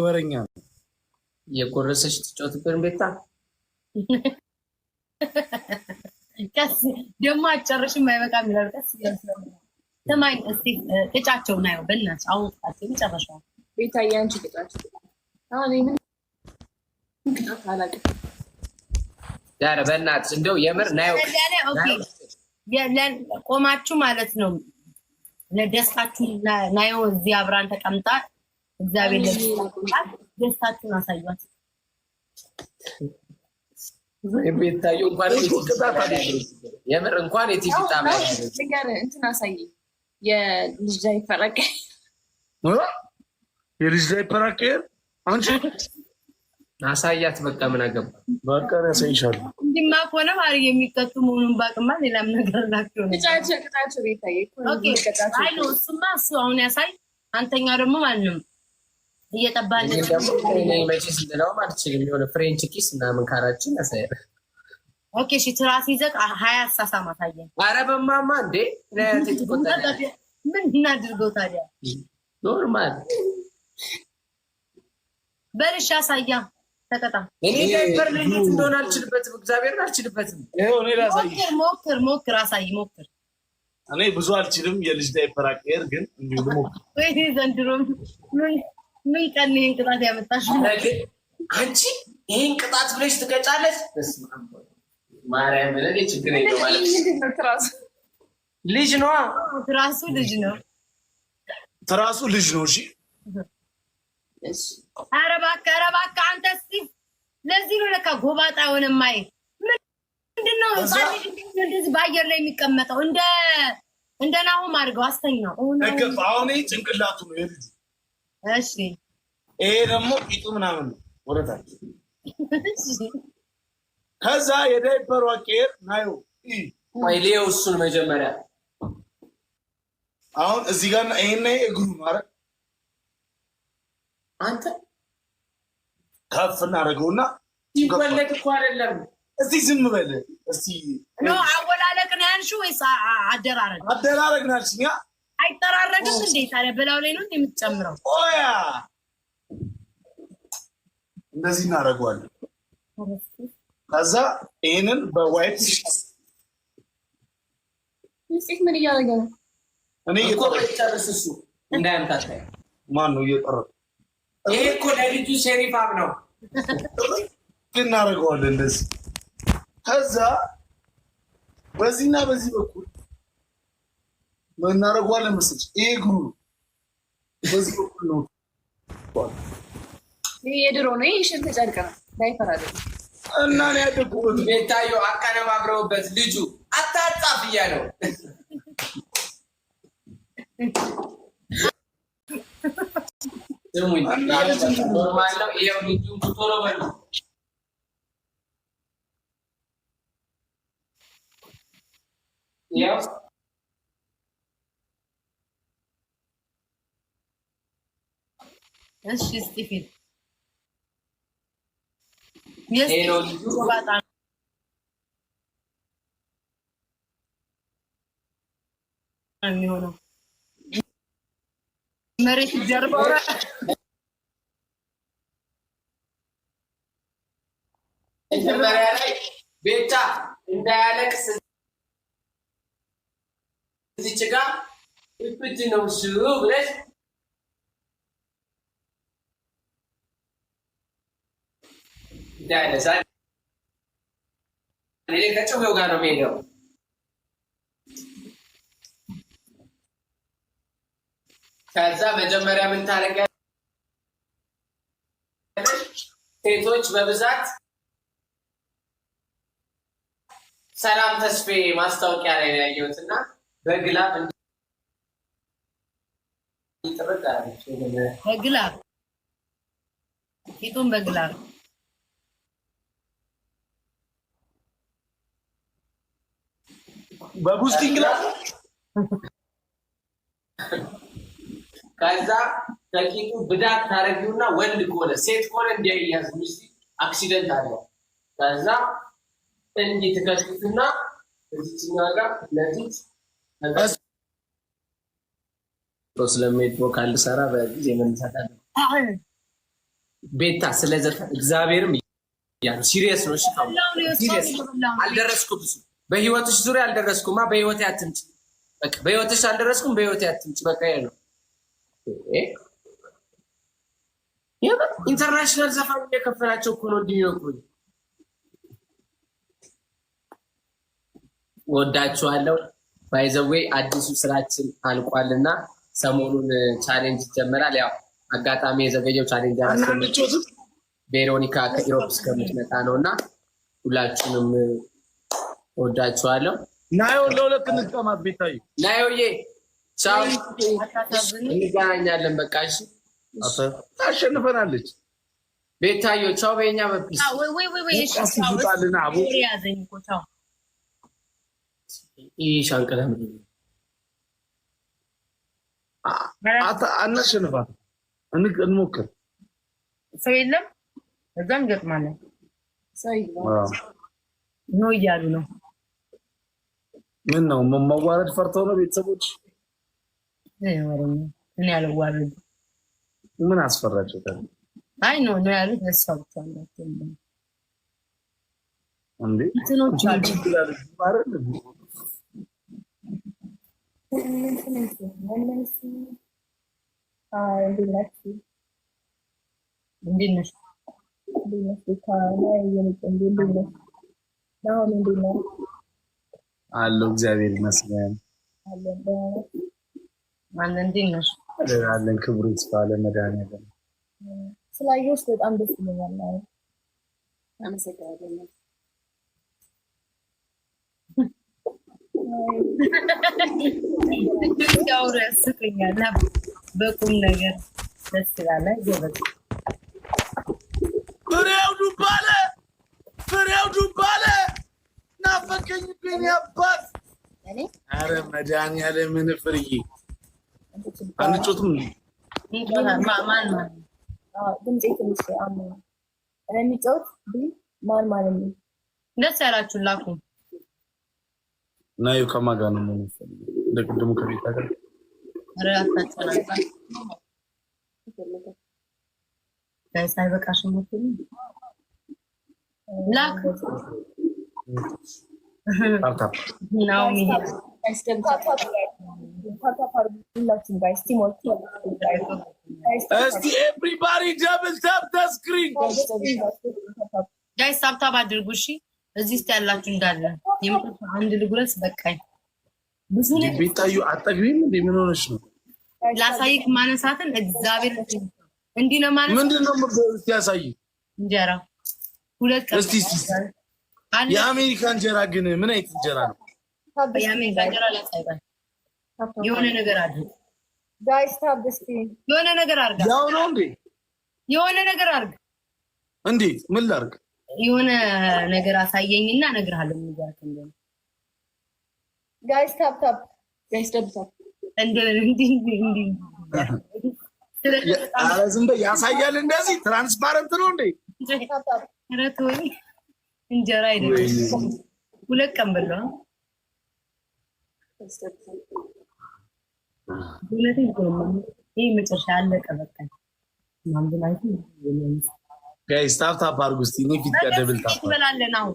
ወረኛ የቆረሰሽ ትጫወትብን ቤታ ቀስ ደሞ አጨርሽም አይበቃም ይላል። ቀስ ያስለው ተማይ እስቲ ቅጫቸው ነው በእናትሽ አውጣቸው ይጨርሻው ቤታ ያንቺ ቅጫቸው አሁን ምን ቅጫት አላውቅም። ዳር በእናትሽ እንደው የምር ናዩ ኦኬ የለን ቆማችሁ ማለት ነው። ለደስታችሁ ናዩ እዚህ አብራን ተቀምጣ እግዚአብሔር ለደስታችሁ ደስታችሁን አሳዩት። ቤታዩ እንኳን ቅጣት አይደለም የምር እንኳን የቲቪ ጣቢያ ነገር እንትን አሳይ የልጅ ላይ ፈረቀ የልጅ ላይ ፈረቀ አንቺ አሳያት በቃ ምን አገባ በቃ ያሳይሻል። እንዲማ ሆነ ማሪ የሚቀጡ መሆኑን ባቅማ ሌላም ነገር ላክዩ ነው ቅጣቸው ቤታዬ ኦኬ አይ ነው እሱማ እሱ አሁን ያሳይ አንተኛ ደግሞ ማንም እየጠባለ ነው መቼስ እንደው ማለት ነው የሆነ ፍሬንች ኪስ እና ምን ካራችን ያሳያል። ኦኬ እሺ ትራስ ይዘህ 20 አሳሳማ ታየኝ። ኧረ በማማ እንዴ ምን እናድርገው ታዲያ ኖርማል በልሽ አሳያ ተቀጣ እኔ ዳይፐር ልጅ እንደሆነ አልችልበትም እግዚአብሔርን አልችልበትም። ይሄው እኔ ላሳይ ሞክር አሳይ ሞክር እኔ ብዙ አልችልም የልጅ ዳይፐር አቀየር ግን እንዲሁ ሞክር ወይ ዘንድሮ ምን ቀን ይሄን ቅጣት ያመጣሽ አንቺ ይሄን ቅጣት ብለሽ ትቀጫለሽ። ማርያም ለኔ ችግር የለም ማለት ነው። ልጅ ነው ትራሱ ልጅ ነው ትራሱ ልጅ ነው። እሺ ኧረ እባክህ አንተ እስኪ ለዚህ ነው ለካ ጎባጣ የሆነ ማይ ምንድነው እንደዚህ በአየር ላይ የሚቀመጠው እንደ ናሆም አድርገው አስተኛው። አሁን ጭንቅላቱ ነው የልጁ። እሺ ይሄ ደግሞ ቂጡ ምናምን ነው ወረታች። ከዛ የዳይፐሩ አቀየር ናዩ ሌው እሱን መጀመሪያ አሁን እዚህ ጋር ይሄን እግሩ ማለት አንተ ከፍ እናደርገውና ይወለድ እኮ አይደለም። እስቲ ዝም በል እስቲ ነው አወላለቅ ነው ያልሽው ወይስ አደራረግ? አደራረግ ነው ያልሽኝ። አይጠራረግም እንዴ ታዲያ በላው ላይ ነው የምትጨምረው? ኦያ እንደዚህ እናደርገዋለን። ከዛ ይሄንን በዋይት እስቲ ምን እያደረገ ነው? እኔ እየጨርስ እሱ እንዳያምታታይ ማን ነው እየጠረጠ? ይሄ እኮ ለልጁ ሸሪፋም ነው። እናደርገዋለን እንደዚህ። ከዛ በዚህና በዚህ በኩል ምን እናደርገዋለን መሰለሽ? ይሄ እግሩ በዚህ በኩል ነው። ይሄ የድሮ ነው። ይሄ ሽንት ጨርቅ ነው ዳይፐር አይደለም። እና ነው ያደጉበት ቤታዮ አቀነባብረውበት ልጁ አታጣፍ እያለው ስሙኝ ኖርማል ነው። ይሄው ልጁ ቶሎ በሉ ያው እሺ ስቲፊን ሄሎ ልጁ በጣም የሚሆነው መሬት ጀርባው መጀመሪያ ላይ ቤታ እንዳያለቅስ እዚች ጋር እብድ ነው እሱ ብለሽ እንዳያለቅስ እኔ ከጭዌው ጋር ነው የምሄደው። ከዛ መጀመሪያ ምን ታደርጊያለሽ? ሴቶች በብዛት ሰላም ተስፌ ማስታወቂያ ላይ ነው ያየሁት እና በግላብ ይጥርቃለች። በግላብ ቂጡን በግላብ በቡስቲንግ ግላብ ከዛ ከቂጡ ብዳት ታረጊውና ወንድ ከሆነ ሴት ከሆነ እንዲያያዝ ምስቲ አክሲደንት አለ። ከዛ እንዲህ ትከሽፉና እዚህኛ ጋር ለፊት ስለሚሄድ ቮካል ሰራ በጊዜ ምን ይሰጣል ቤታ ስለዘፈ እግዚአብሔርም ያን ሲሪየስ ነው። እሺ ሲሪየስ አልደረስኩም። በህይወትሽ ዙሪያ አልደረስኩማ። በህይወት ያትምጭ በቃ በህይወትሽ አልደረስኩም። በህይወት ያትምጭ በቃ ያለው ኢንተርናሽናል ዘፋኝ የከፈላቸው እኮ ነው እንዲነግሩኝ። ወዳችኋለሁ። ባይዘዌ አዲሱ ስራችን አልቋልና ሰሞኑን ቻሌንጅ ይጀምራል። ያው አጋጣሚ የዘገየው ቻሌንጅ አላስቀምጥም። ቬሮኒካ ከኢሮፕ እስከምትመጣ ነውና ሁላችሁንም ወዳችኋለሁ። ናዮ ለሁለት እንቀማት ቤታዬ ናዮዬ ቻው፣ እንገናኛለን። በቃ እሺ ታሸንፈናለች። ቤታዮ ቻው በእኛ በፒስ ሻንቀላ አናሸንፋት፣ እንሞክር። ሰው የለም እዛም ገጥማለን። ነው እያሉ ነው። ምን ነው መዋረድ ፈርተው ነው ቤተሰቦች? እኔ አልዋረድም። ምን አስፈራቸው? አይ ነው ያሉት ለሷ ብቻ ነው እንዴ እንትኖች አሉ አለው። እግዚአብሔር ይመስገን አለን። ክብሩ ይስፋ ለመድኃኒዓለም። ስላየሁሽ በጣም ደስ ይለኛል። አመሰግናለሁ። ያው ያስቀኛል። በቁም ነገር ደስ ይላል። ፍሬው ዱባለ ናፈቀኝ ግን ያባት አረ መድኃኒዓለምን ፍርዬ አንጮትም ማን ድምጼ ትንሽ የሚጫወት ማን ማለት ነው? ደስ ያላችሁ ላኩ ናዩ ከማጋ ነው እንደ ቅድሙ ከቤታ ጋር አረ አታጨናንቃ ሳይበቃሽ ሞትኝ ላክ አርታ ነው ኤቭሪባዲ ደብል ታፕ ዘ ስክሪን ጋይስ ታፕ አድርጉ። እሺ እዚህ ውስጥ ያላችሁ እንዳለ የምትሉ አንድ ልጉረስ በቃኝ። ብዙ ነው ቤታዩ አጠግቢም እንዴ? ምን ሆነሽ ነው? ላሳይክ ማነሳትን እግዚአብሔር እንዲህ ነው ማለት ምንድነው? እስቲ ያሳይ እንጀራ ሁለት ቀን እስቲ የአሜሪካ እንጀራ ግን ምን አይነት እንጀራ ነው? የአሜሪካ እንጀራ ላሳይባል። የሆነ ነገር አድርግ ጋይስ ታፕ ዘ ስክሪን የሆነ ነገር አድርግ። ያው ነው እንዴ? የሆነ ነገር አድርግ። እንዴት? ምን ላድርግ? የሆነ ነገር አሳየኝና እነግርሃለሁ። ምንድነው እንዴ? ጋይስ ታፕ ጋይስ ታፕ እንዴ አረ ዝም በይ። ያሳያል እንደዚህ ትራንስፓረንት ነው እንዴ? ረቶኝ እንጀራ አይደለም። ሁለት ቀን በለው ሁለቴ ይቆማል። ይሄ መጨረሻ አለቀ በቃ ማንበላይቱ ጋይስ ታፕ አድርጉ እስቲ። እኔ ፊት ቀደብል ታፕ ትበላለህ ነው።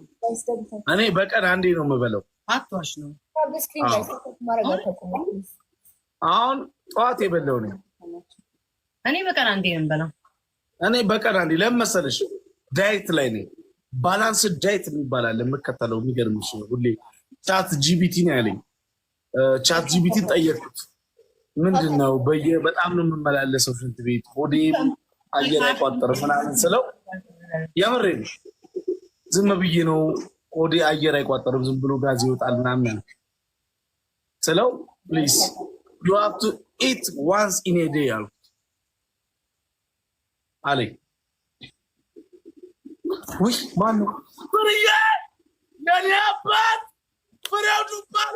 እኔ በቀን አንዴ ነው የምበለው። አትዋሽ ነው። አሁን ጠዋት የበለው ነው። እኔ በቀን አንዴ ነው የምበላው። እኔ በቀን አንዴ ለምን መሰለሽ? ዳይት ላይ ነኝ። ባላንስ ዳይት የሚባል አለ የምከተለው። የሚገርምሽ ሁሌ ቻት ጂቢቲ ነው ያለኝ። ቻት ጂቢቲ ጠየቅኩት። ምንድን ነው በጣም ነው የምመላለሰው ሽንት ቤት ሆዴ አየር አይቋጠርም ምናምን ስለው የምሬ ነው ዝም ብዬ ነው ሆዴ አየር አይቋጠርም ዝም ብሎ ጋዝ ይወጣል ምናምን ስለው ፕሊዝ you have to eat once in a day አለኝ። ውይ ማነው? ፍሬዬ የኔ አባት ፍሬው ዱባለ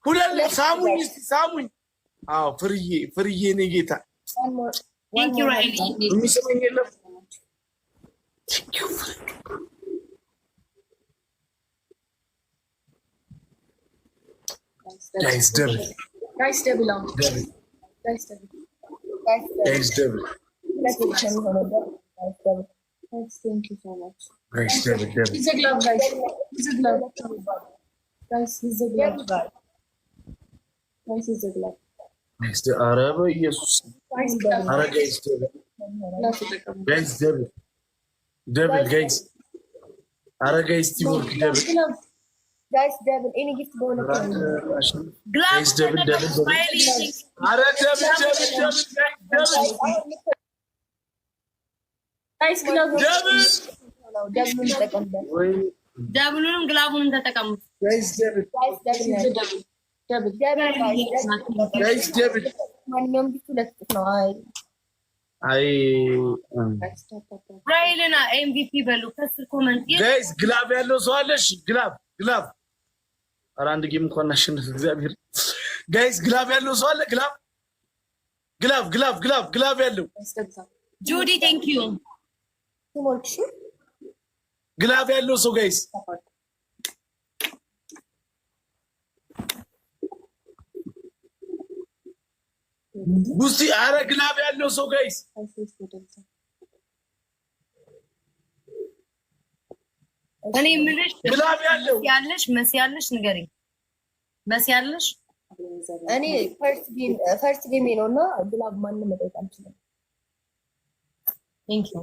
ሁለት ሳሙኝ። አዎ ፍርዬ እኔ ጌታ የሚሰማኝ የለም። Guys, double. Guys, double on. Double. Guys, double. Guys, double. Guys, thank you so much. Guys, double, double. He's a glove, guys. He's a glove. Guys, he's a glove. Guys, he's a glove. Guys, the Arab, yes. Guys, glove. Arab, guys, double. Guys, double. Double, guys. Arab, guys, teamwork, double. Glove. Guys, double. Any gift go on. Guys, double, double, double. Arab, double, double, double, guys, double. Guys, glove. Double. Double ተቀምጠ ደብሉንም ግላቡንም ተጠቀሙት። Guys, double. Guys, double. Double. Double, Guys, double. ማንኛውም ጊፍት ሁለት ነው። አይ Guys, stop. ራይልና ኤምቪፒ በሉ ከስር ኮመንት ጋይስ ግላብ ያለው ሰው አለሽ? ግላብ ኧረ አንድ ጌም እንኳን እናሸንፍ። እግዚአብሔር ጋይስ ግላብ ያለው ሰው አለ? ግላብ ያለው Guys, double. ጁዲ ቴንክ ዩ ቲሞርክ ሺ ግላብ ያለው ሰው ጋይስ ቡስቲ አረ ግላብ ያለው ሰው ጋይስ እኔ የምልሽ ግላብ ያለው መሲ ያለሽ ንገሪኝ። መሲ ያለሽ እኔ ፈርስት ጌም ነው እና ግላብ ማንም መጠየቅ አልችልም። ቴንክ ዩ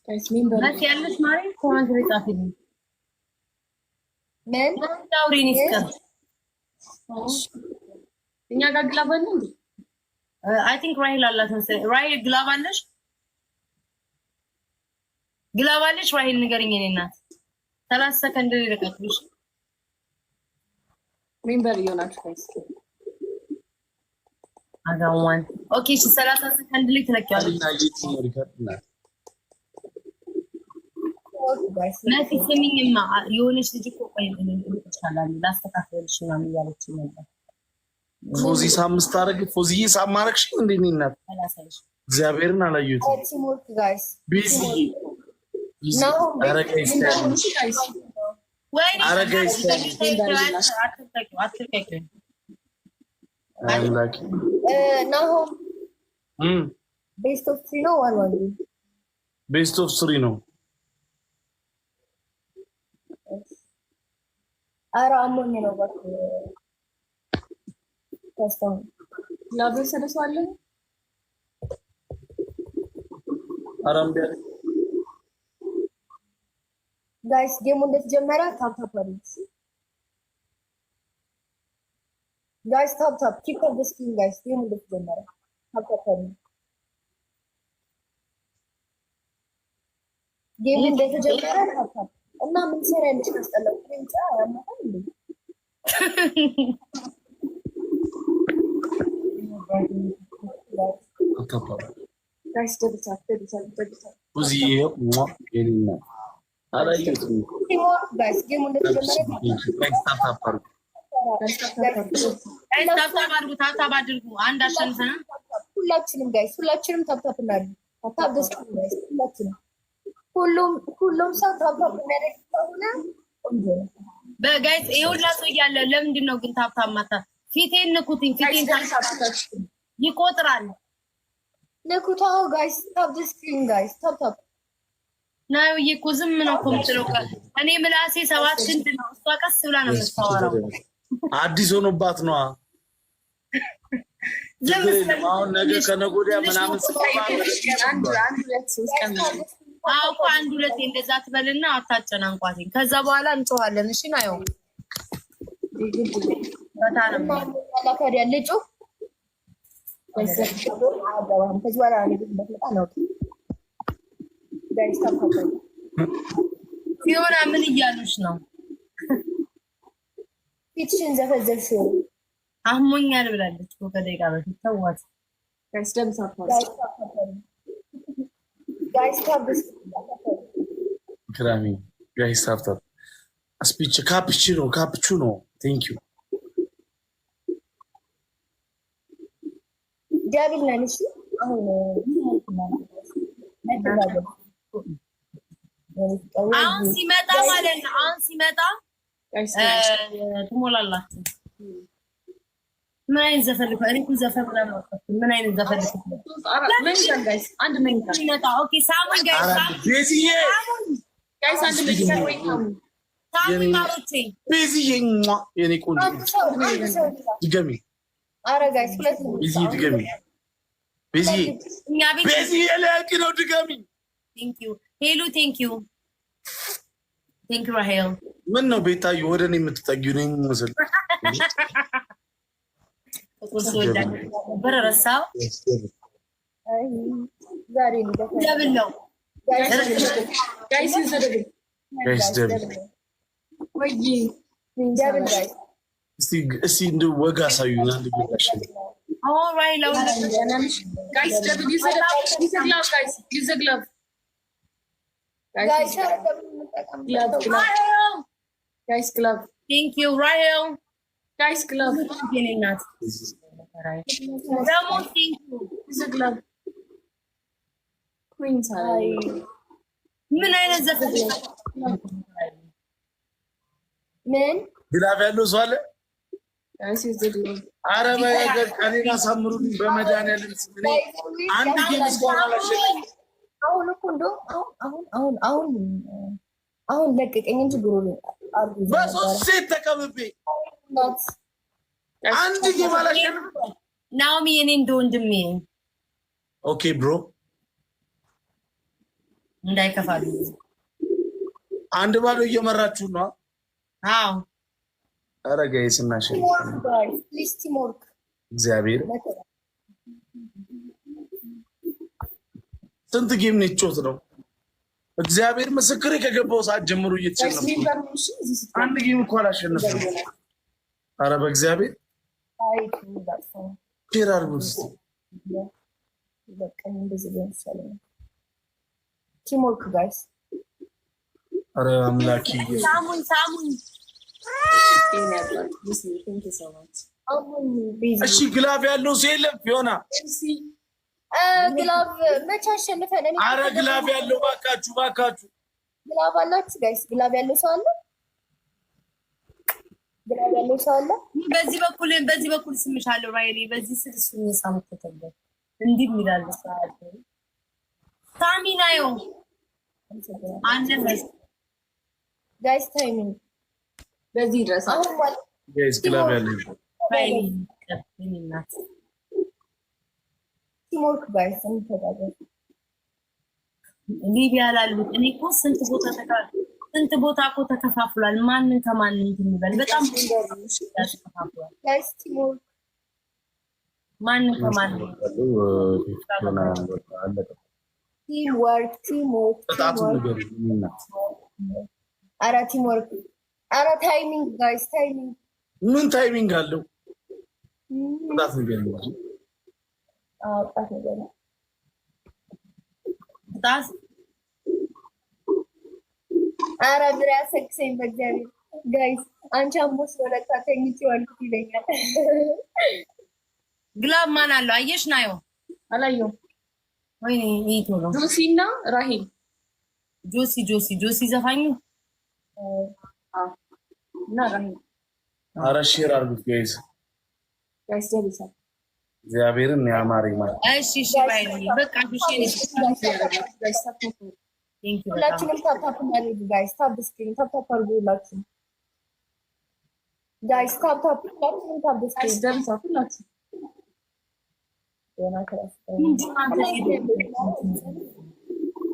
Guys, member. መሲ ያለሽ ማለት ኮመንት ላይ ጻፊልኝ። ምን ታውሪን ይስከር እኛ ጋር ግላብ አለ እንዴ? አይ ቲንክ ራይል አላት መሰለኝ። ራይል ግላብ አለሽ ራይል ንገሪኝ። እኔ እናት 30 ሰከንድ ልቀቅልሽ። ሜምበር እየሆናችሁ ጋይስ። አጋዋን ኦኬ። እሺ 30 ሰከንድ ላይ ትለቂያለሽ። መሲ ስሚኝማ የሆነች ልጅ እኮ ቆይ ይችላል ላስተካክልሽ ምናምን እያለችኝ ነበር። ፎዚ ሳምስት አረግ ፎዚዬ ሳማረክሽ እንዴ እናት እግዚአብሔርን አላየሁትም። ቲሞርክ ጋይስ ቢዚ አረጋይስ ወይ አረጋይስ አምላክ ናሆም ቤስት ኦፍ 3 ነው ዋን ቤስት ኦፍ 3 ነው። ኧረ አሞኝ ነው እባክህ ተስተው ግላብ ሰለሰው አለ አራምቢ ጋይስ ጌሙ እንደተጀመረ ታፕ ጋይስ ታፕ ኪፕ ኦፍ ዘ ስክሪን ጋይስ ጌሙ እንደተጀመረ ታፕ ጌሙ እንደተጀመረ ታፕ እና ምን ሰራልሽ ከስጠለው እንጫ ያማታል እንዴ ጋይስ ደብታ ፎዚዬ የኔና አላየሁትም። ጋይስ ጌሙ እንደተጀመረ ታፕ አድርጉ። አንድ አሸንፈን ሁላችንም ጋይስ ታፕ እናድርግ። ታፕ ደስ ጋይስ ሁሉም ሰው ታፕ እናደርግ ከሆነ በጋይስ ይሁላ ሰው እያለ ለምንድን ነው ግን ታፕ ማታ ፊቴን ንኩትኝ። ፊቴን ይቆጥራል። ንኩታው ጋይስ ታፕ ዘ ስክሪን ጋይስ ታፕ ናዩ እኮ ዝም ነው እኮ የምትለው። እኔ ምላሴ 7 ሽንት ነው። እሷ ቀስ ብላ ነው የምታወራው። አዲስ ሆኖባት ነዋ። አሁን ነገ ከነገ ወዲያ ምናምን እኮ 1-2 እንደዛ ትበልና አታጨናንቋትኝ። ከዛ በኋላ እንጮሃለን። እሺ ናዩ በታረም ታዲያ ልጩ ሲሆን ምን እያሉሽ ነው? ፊትሽን ዘፈዘፍሽ አሞኛል ብላለች እኮ ከደቂቃ በፊት። ተዋት ጋይስ ደብታ ክራሚ ጋይስ ታፕ ስፒች ካፕቹኖ ቴንክ ዩ ዳብል ነን። እሺ አሁን ሲመጣ ማለት ነው። አሁን ሲመጣ ትሞላላችሁ። ምን አይነት ዘፈን እኔ እኮ ዘፈን ምናምን አውቃለሁ። ምን አይነት ዘፈን አንድ መንታ ኦኬ ሳሙን ጋይስ ጋይስ አንድ መንታ ወይ ሳሙን ማሮቼ ቤዚዬ የኔ ቆንጆ ድገሚ። ኧረ ጋይስ ሁለት ቤዚዬ ድገሚ። ቤዚዬ ቤዚዬ ለያቂ ነው ድገሚ። ቴንክ ዩ ሄሉ ቴንክ ዩ ራሄል። ምን ነው ቤታዩ ወደ እኔ የምትጠጊው ነኝ መስል በረረሳው ዛሬ ደብል ነው ጋይስ ይዘደብል ጋይስ ደብል ወይ ደብል ጋይስ እስቲ እንደ ወጋ ሳዩና አንድ ግላሽ ኦራይ ላው ጋይስ ደብል ይዘግላብ ጋይስ ጋይስ ክለብ ቴንክ ዩ ራሄል ጋይስ ክለብ የኔናት ደግሞ ቴንክ ዩ ይዘግላብ ኩዊንስ አይ ምን አይነት ዘፈን ምን ግላፍ ያለው ሰው አለ? ጋይስ ይዘግላብ አረ በገር ቀኔን አሳምሩልኝ በመድኃኒዓለም ስም። እኔ አንድ ጌም እስካሁን አላሸነፍኩም። አሁን እኮ እንደው አሁን ለቀቀኝ እንጂ ብሩ በሶስት ሴት ተቀብቤ አንድ ጌም አላሸነፍኩም። ናኦሚ የኔ እንደ ወንድሜ ኦኬ ብሮ እንዳይከፋል። አንድ ባዶ እየመራችሁ ነው። አዎ አረ ጋይስ እናሸንፍ ቲምወርክ እግዚአብሔር። ስንት ጌም ነው የተጫወት ነው? እግዚአብሔር ምስክሬ ከገባው ሰዓት ጀምሮ እየተሸነፍኩ አንድ ጌም እኮ አላሸነፍኩም። አረ በእግዚአብሔር ፌር አድርጉት እስኪ። ቲምወርክ ጋይስ። አረ አምላኬ ሳሙን እሺ ግላፍ ያለው ሰው የለም? ፊዮና ግላብ መቼ አሸንፈን? አረ ግላፍ ያለው ባካችሁ ግላብ አላችሁ ጋይስ? ግላብ ያለው ሰው አለ? ግላብ ያለው ሰው አለ? በዚህ በኩል ስምሻለሁ ራይሊ። በዚህ ስልስ ሳሙት ተተበለ እንዲህ ሚላል ሰዓት ሳሚናዮ አንድ ጋይስ ታይሚንግ በዚህ ድረስ ጋይስ ግላፍ ያለው ራይሊ ከብኝናት ቲምወርክ ጋይስ እንተጋገዝ። ሊቢያ ላሉት እኔ እኮ ስንት ቦታ እኮ ተከፋፍሏል። ማንን ከማንን እንበል? በጣም ተከፋፍሏል ጋይስ። ቲምወርክ ማንን ከማንን ኧረ ቲምወርክ ኧረ ታይሚንግ ጋይስ ታይሚንግ። ምን ታይሚንግ አለው? ጣት ነገር ነው ጣት ነገር ነው ጣት። ኧረ ብር ያሰክሰኝ በእግዚአብሔር ጋይስ። አንቺ አሞስ ወለታ ተኝቼ ዋልኩት ይለኛል። ግላብ ማን አለው? አየሽ ናየው አላየው። ወይኔ ይቶ ነው ጆሲ እና ራሂል ጆሲ ዘፋኙ እና ራሂል። አረ ሼር አድርጉት ጋይስ ደብሳ እግዚአብሔርን ያማረኝ ማለት እሺ ባይኒ በቃ ሁላችንም ታፕታፕ እናድርግ ጋይስ። ታፕ ስክሪን ታፕታፕ አድርጉ ሁላችሁም ጋይስ። ታፕታፕ ሁላችንም ታፕ ስክሪን ደብሳ ሁላችሁ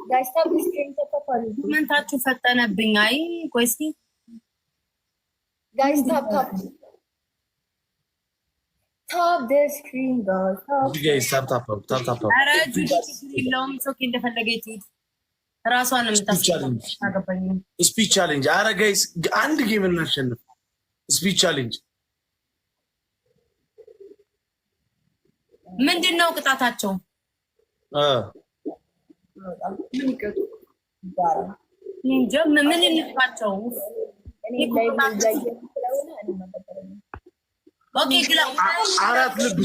ጋይስ ታፕ ስክሪን ታፕታፕ አድርጉ። ኮሜንታችሁ ፈጠነብኝ። አይ ቆይ እስኪ ጋይስ ታፕታፕ ታፕ ስክሪን ጋይስ ታፕታፕ። ኧረ ጁዲ የለውም ሶኪ እንደፈለገ ይትይት ራሷን የምታስገባኝ ስፒች ቻሌንጅ። አረ ጋይስ አንድ ጌም እናሸንፍ። ስፒች ቻሌንጅ ምንድን ነው ቅጣታቸው? ምን እንጥፋቸው? አራት ልብ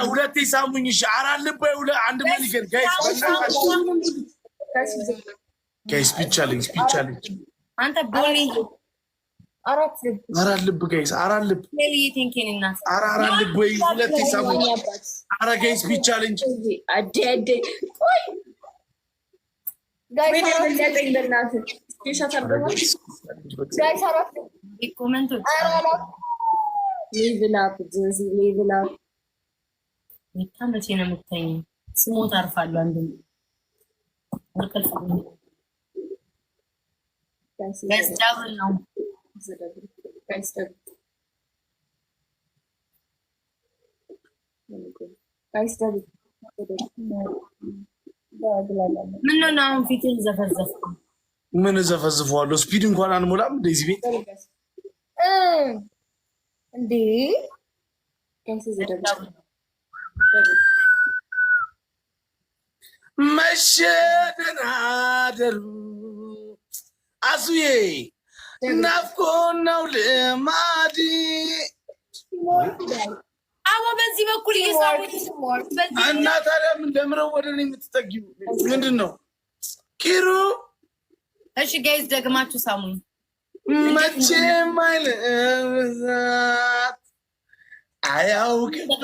ሁለቴ ሳሙኝ። አራት ልብ አንድ መልገን ጋይስ ስፒች ቻሌንጅ አንተ ቦሊ አራት ልብ ጋይስ፣ አራት ልብ አራት ልብ ወይ ሁለት ይሳሙ። አረ ጋይስ ቢቻለንጅ ቆይ ጋይስ አራት ኮሜንት ሌቭላፕ ጀዚ ሌቭላፕ መቼ ነው የምትተኝ? ስሞት አርፋለሁ። አንድ ወርቀልፍ ጋይስ ዳብል ነው ጋይስ ዳብል ምን ነው አሁን ፊትን ዘፈዘፍኩ? ምን ዘፈዝፈዋለሁ? ስፒድ እንኳን አንሞላም እንደዚህ ቤት እንዴ ጋይስ ዘደብ መሸደናደሩ አሱዬ ናፍቆት ነው ልማድ። አዎ በዚህ በኩል እየሳሙት እና ታዲያ ምን ለምረው ወደ እኔ የምትጠጊው ምንድን ነው? ኪሩ እሺ ጋይስ ደግማችሁ ሳሙኝ። መቼም አይልብዛት አያውቅበት።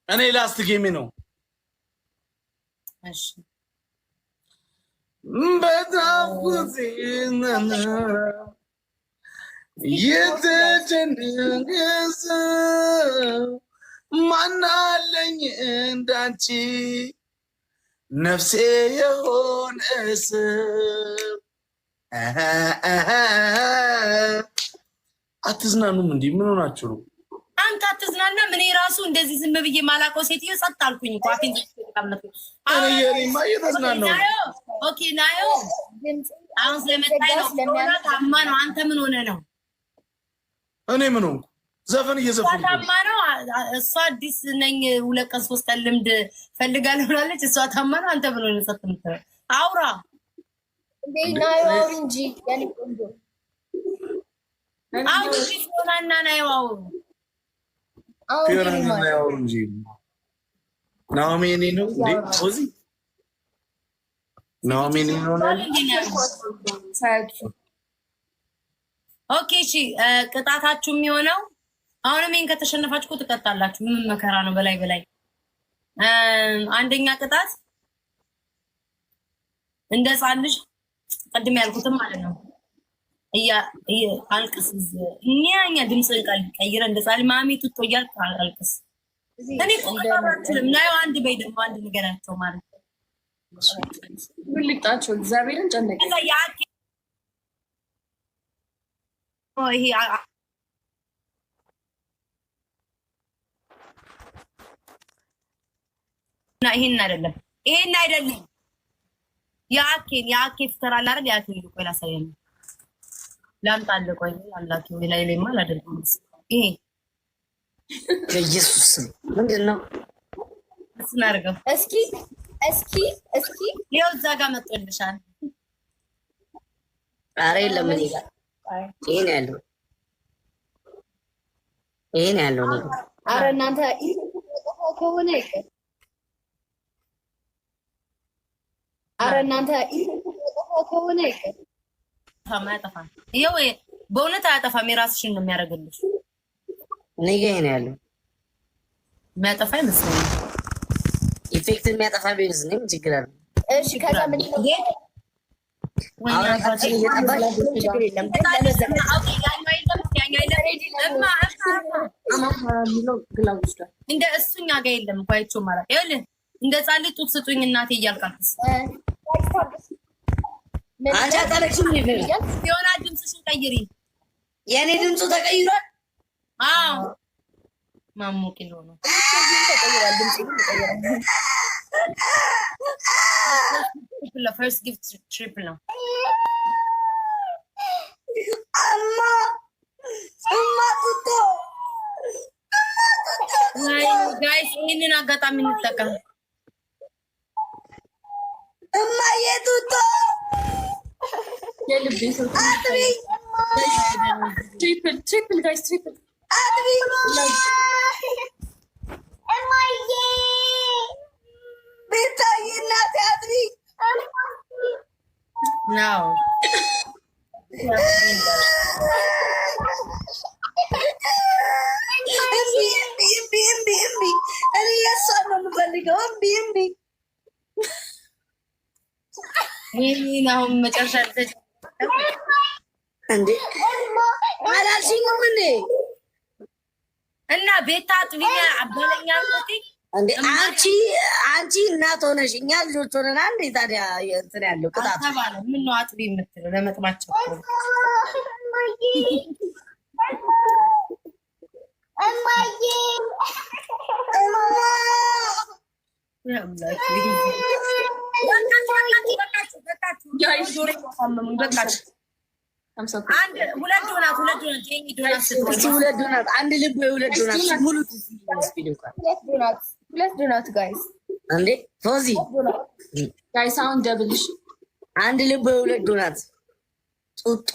እኔ ላስት ጌሜ ነው። እሺ በጣም ቁዚነና የተጨነቀ ሰው ማናለኝ እንዳንቺ ነፍሴ የሆነ ሰው። አትዝናኑም? እንዲህ ምን ሆናችሁ ነው? አንተ አትዝናና። ምን ራሱ እንደዚህ ዝም ብዬ ማላውቀው ሴትዮ ጸጥ አልኩኝ እኮ አፌን ተቀምጠ። እኔማ እየተዝናናሁ ነው። ኦኬ ናዮ አሁን ስለመጣኝ ነው። ታማ ነው። አንተ ምን ሆነ ነው? እኔ ምን ሆንኩ? ዘፈን እየዘፈንኩ ታማ ነው። እሷ አዲስ ነኝ 2 ቀን 3 ቀን ልምድ ፈልጋለሁ ብላለች። እሷ ታማ ነው። አንተ ምን ሆነ? ጸጥ የምትለው አውራ እንዴ ናዮ እንጂ ያኔ ቆንጆ አሁን ሆናና ናዮ ፊዮናና ናዮ እንጂ ናኦሚ እኔ ነው እንዴ? ኦዚ ናኦሚ እኔ ነው ኦኬ እሺ ቅጣታችሁ የሚሆነው አሁንም ይሄን ከተሸነፋችሁ ትቀጣላችሁ። ምን መከራ ነው በላይ በላይ። አንደኛ ቅጣት እንደ ሕፃን ልጅ ቅድም ያልኩትም ማለት ነው አልቅስ። እኛ ድምፅን ቀይረ እንደ ሕፃን ማሚ ቱቶ እያልክ አልቅስ። እኔ ቆጣችልም ናየው አንድ በይ ደግሞ አንድ ንገራቸው ማለት ነው። ብልጣቸው እግዚአብሔርን ጨነቀ ይሄ ይሄን አይደለም የአኬ ፍተር አለ አይደል? የአኬ ቆይ ላሳየኝ ላምጣልህ። ቆይ አላኪ ላይ ላይማ አላደርግም። ይሄ በኢየሱስ ምንድን ነው? እስናርገው እስኪ ይኸው እዛ ጋር መጥቶልሻል። ኧረ የለም እኔ ጋር ይሄን ያለው ኧረ እናንተ ከሆነ ይቀር። ኧረ እናንተ ከሆነ ይቀር። አያጠፋም። ይኸው በእውነት አያጠፋም። የራስሽን ነው የሚያደርግልሽ። እኔ ጋር ይሄን ያለው የሚያጠፋ ይመስለኛል። ኢፌክት የሚያጠፋ ቢሆንስ እኔም ችግር አለ። እሺ ከዛ ምንድን ነው እንደ እሱኛ ጋር የለም እኮ አይቼው ማለት ይኸውልህ፣ እንደ ሕፃን ልጅ ጡት ስጡኝ እናቴ እያልካትስ አንቺ አታለቅሽም? የሆነ ድምፅሽን ቀይሪ። የእኔ ድምፁ ተቀይሯል። አዎ ማሞቅ ነው ፈርስት ጊፍት ትሪፕል ነው። ጋይስ ይህንን አጋጣሚ እንጠቀም። እማዬ ጡጦ ትሪፕል ጋይስ ትሪፕል ቤታዬ እናቴ አጥቢ ነው አሁን መጨረሻ እንዴ አላልሽኝም እንዴ? እና ቤታ ጥቢኛ አበለኛ እንዴ አንቺ እናት ሆነሽ እኛ ልጆች ሆነና እንዴ ታዲያ እንትን ያለው ቅጣት ተባለ። ምን ነው አጥቢ የምትለው ለመጥማቸው ሁለት ዶናት ጋይስ እንዴ ፎዚ ጋይስ አሁን ደብልሽ አንድ ልብ ሁለት ዶናት ጡጦ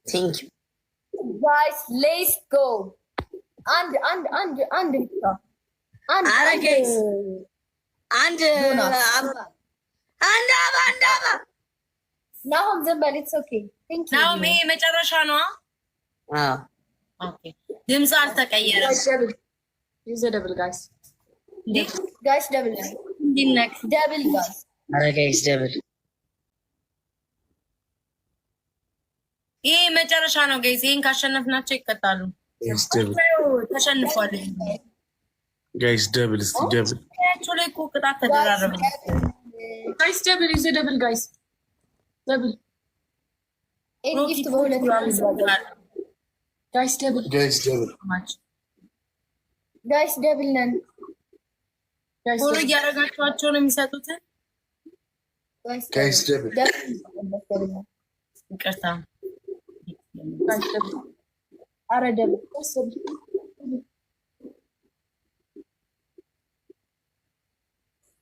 ቴንክ ዩ ጋይስ ሌትስ ጎ አንድ አረ ጋይስ አንድ አባ ናሆም ዝም በል ኢትስ ኦኬ ቴንክ ዩ ናሆም ይሄ መጨረሻ ነው። ኦኬ ድምፅ አልተቀየረም። ዩዘ ደብል ጋይስ ደብል እንዲነክ ደብል ጋይስ አረ ጋይስ ደብል ይሄ መጨረሻ ነው ጋይስ። ይሄን ካሸነፍናቸው ይቀጣሉ። ተሸንፏል ጋይስ ደብል እስቲ ደብል ያቸው ላይ እኮ ቅጣት ተደራረበ ጋይስ ደብል ዩዘ ደብል ጋይስ ደብል ኢንጊፍት በሁለት ጋይስ ደብል ጋይስ ደብል ነን ፎሎ እያደረጋችኋቸው ነው የሚሰጡትን ጋይስ ደብል ይቅርታ አረ ደብል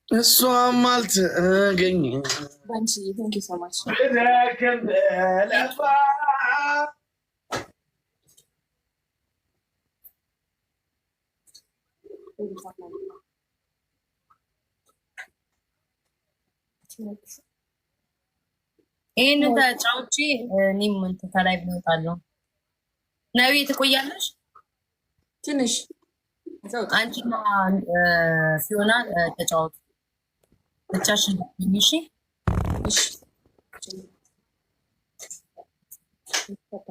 እሷም አልተገኘ ባንቺ ቴንክ ዩ ሶ ማች ይህን ተጫውቼ እኔም እንትን ከላይ ብንወጣለሁ። ነቢ ትቆያለሽ ትንሽ አንቺና ፊዮና ተጫወቱ ብቻሽን። እሺ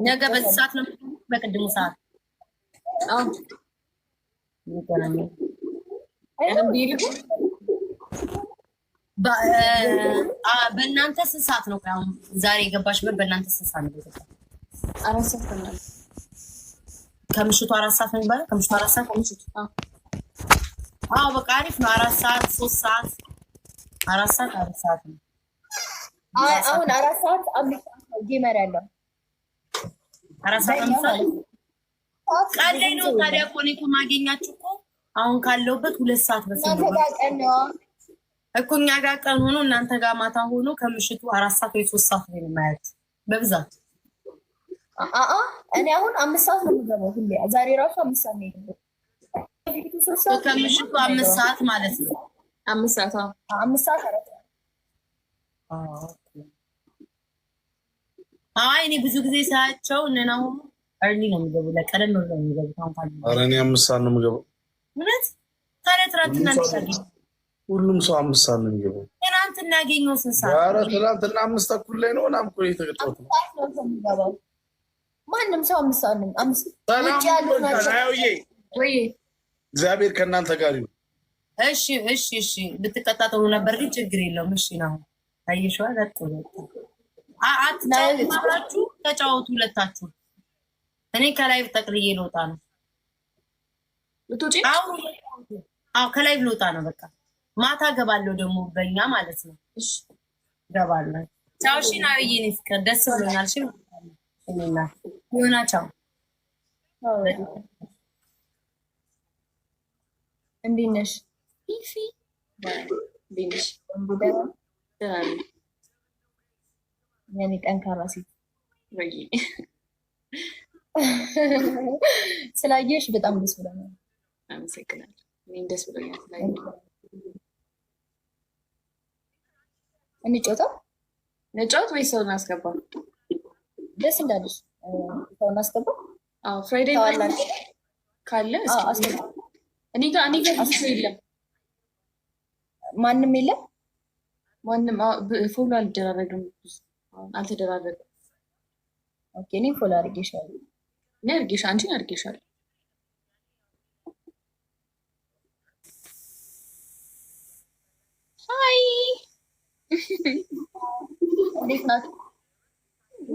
ነገ በዚህ ሰዓት ነው በቅድሙ ሰዓት በእናንተ ስንት ሰዓት ነው? ዛሬ የገባሽበት በእናንተ ስንት ሰዓት ነው? 4 ሰዓት ነው። ከምሽቱ 4 ሰዓት ነው የሚባለው። ከምሽቱ 4 ሰዓት ከምሽቱ በቃ አሪፍ ነው። 4 ሰዓት 3 ሰዓት 4 ሰዓት 4 ሰዓት ነው። አሁን 4 ሰዓት 5 ሰዓት ነው ጌመር ያለው 4 ሰዓት 5 ሰዓት ቃል ላይ ነው። ታዲያ እኮ እኔ እኮ ማገኛችሁ እኮ አሁን ካለውበት 2 ሰዓት በስንት እኮ እኛ ጋር ቀን ሆኖ እናንተ ጋር ማታ ሆኖ ከምሽቱ 4 ሰዓት ወይ 3 ሰዓት ነው የማያት በብዛት። እኔ አሁን 5 ሰዓት ነው የምገባው ሁሌ። ዛሬ ራሱ 5 ሰዓት ነው የገባው። ከምሽቱ 5 ሰዓት ማለት ነው። 5 ሰዓት 5 ሰዓት አረ እኔ ብዙ ጊዜ ሳያቸው እነናው እርሊ ነው የሚገቡ ለቀደም ብለው ነው የሚገቡት። ኧረ እኔ 5 ሰዓት ነው የምገባው። እውነት ታዲያ ትናንትና እንታገኝ ሁሉም ሰው 5 ሰዓት ነው የሚገባው። ትናንትና ያገኘው ስንት ሰዓት? ኧረ ትናንትና 5 ተኩል ላይ ነው ምናምን እኮ የተቀጣሁት። ማንም ሰው 5 ሰዓት ነው። 5 ውጭ ያለው ናቸው ወይ? እግዚአብሔር ከእናንተ ጋር ይሁን። እሺ ብትቀጣጠሉ ነበር ግን ችግር የለውም። እሺ ነው አየሽዋ ለጥሩ አትጫወቱ፣ ተጫወቱ ሁለታችሁ። እኔ ከላይ ጠቅልዬ ልወጣ ነው። ከላይ ልወጣ ነው። በቃ ማታ ገባለሁ ደግሞ በእኛ ማለት ነው። እሺ ገባለሁ። ቻው። እሺ ናብዬ እኔ ፍቅር ደስ ብሎኛል። እሺ እኔና ሆና ቻው። እንዴት ነሽ? ፊፊ ቢንሽ የኔ ጠንካራ ሴት ወይ ስላየሽ በጣም ደስ ብሎኛል። አመሰግናለሁ። እኔም ደስ ብሎኛል ስላየሽ። እንጫወታ ነጫወት ወይ ሰው እናስገባ? ደስ እንዳለሽ ሰውን አስገባ። ፍራይዴይ ካለ እኔ ጋር ብዙ የለም፣ ማንም የለም። ማንም ፎሎ አልደራረግም፣ አልተደራረግም። ኦኬ እኔ ፎሎ አድርጌሻለሁ። እኔ አንቺን አድርጌሻለሁ። ሀይ እንዴት ናት?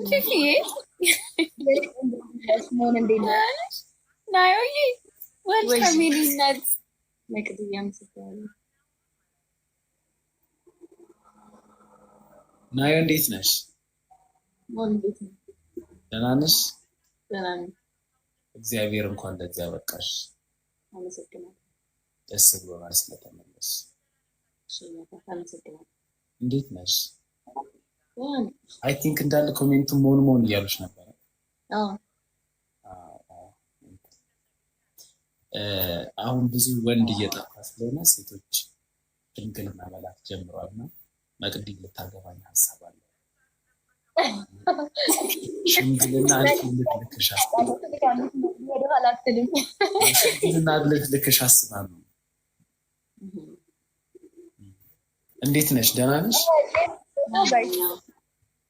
ፊፊዬ መሆን እንዴት ነው? ናዮዬ ወልካም የኔ እናት መቅድያ ምስጋና ናዮ እንዴት ነሽ? እንዴት ነው? ደህና ነሽ? ደህና ነኝ። እግዚአብሔር እንኳን ለዚያ በቃሽ። አመሰግናለሁ። ደስ ብሎናል ስለተመለስሽ። አመሰግናለሁ። እንዴት ነሽ? አይ ቲንክ እንዳለ ኮሜንቱን መሆን እያሉሽ ነበር። አሁን ብዙ ወንድ እየጠፋ ስለሆነ ሴቶች ሽምግልና መላክ ጀምሯልና መቅዲ ልታገባኝ ሀሳብ አለ። ሽምግልና ልክሽ አስባለሁ። እንዴት ነሽ? ደህና ነሽ?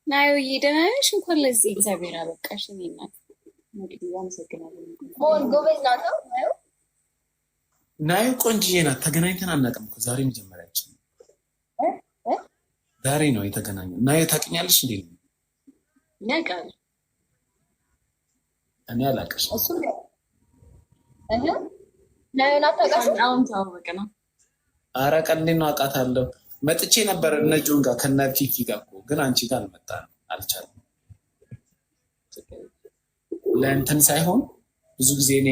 ናዮዬ ደህና ነሽ? እንኳን ለዚህ እግዚአብሔር አበቃሽ። እኔ እናት እንግዲህ አመሰግናለሁ። ጎበዝ ናት ናዮ ቆንጅዬ ናት። ተገናኝተን አናውቅም እኮ ዛሬ መጀመሪያችን ዛሬ ነው የተገናኘው። ናዮ ታውቂኛለሽ እንዴ? ያውቃል። እኔ አላውቅሽም። እሱ ናዮን አታውቃትም? አሁን ተዋወቅን ነው። ኧረ ቀልዴን ነው፣ አውቃታለሁ። መጥቼ ነበር እነ ጆን ጋር ከነ ፊፊ ጋር እኮ ግን አንቺ ጋር አልመጣንም፣ አልቻለም። ለእንትን ሳይሆን ብዙ ጊዜ እኔ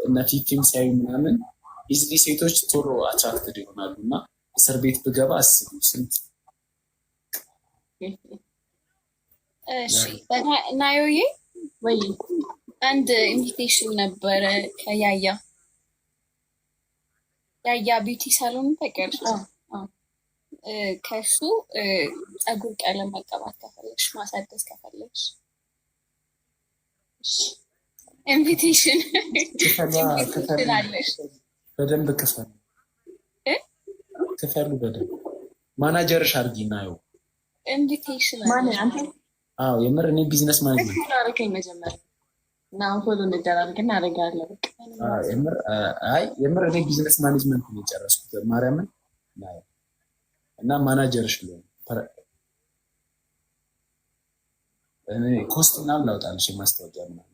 እነ ፊፊም ሲያዩ ምናምን ኢዝሊ ሴቶች ቶሎ አትራክትድ ይሆናሉ እና እስር ቤት ብገባ አስቡ ስንት። እሺ ናዮዬ ወይ አንድ ኢንቪቴሽን ነበረ ከያያ ቢዩቲ ሳሎን ታውቂያለሽ? ከሱ ፀጉር ቀለም መቀባት ከፈለሽ ማሳደስ ከፈለሽ ኢንቪቴሽን አለሽ። በደንብ ክፈሉ በደንብ ማናጀርሽ አድርጊ ናየው ኢንቪቴሽን አዎ የምር እኔ ቢዝነስ ማኔጅመንት አደረገኝ መጀመሪያ እና አሁን ቶሎ እንደራረግና አደርጋለሁ። የምር እኔ ቢዝነስ ማኔጅመንት ነው የጨረስኩት ማርያምን ናየው እና ማናጀርሽ ሊሆን እኔ ኮስት ምናምን ላውጣልሽ የማስታወቂያ ምናምን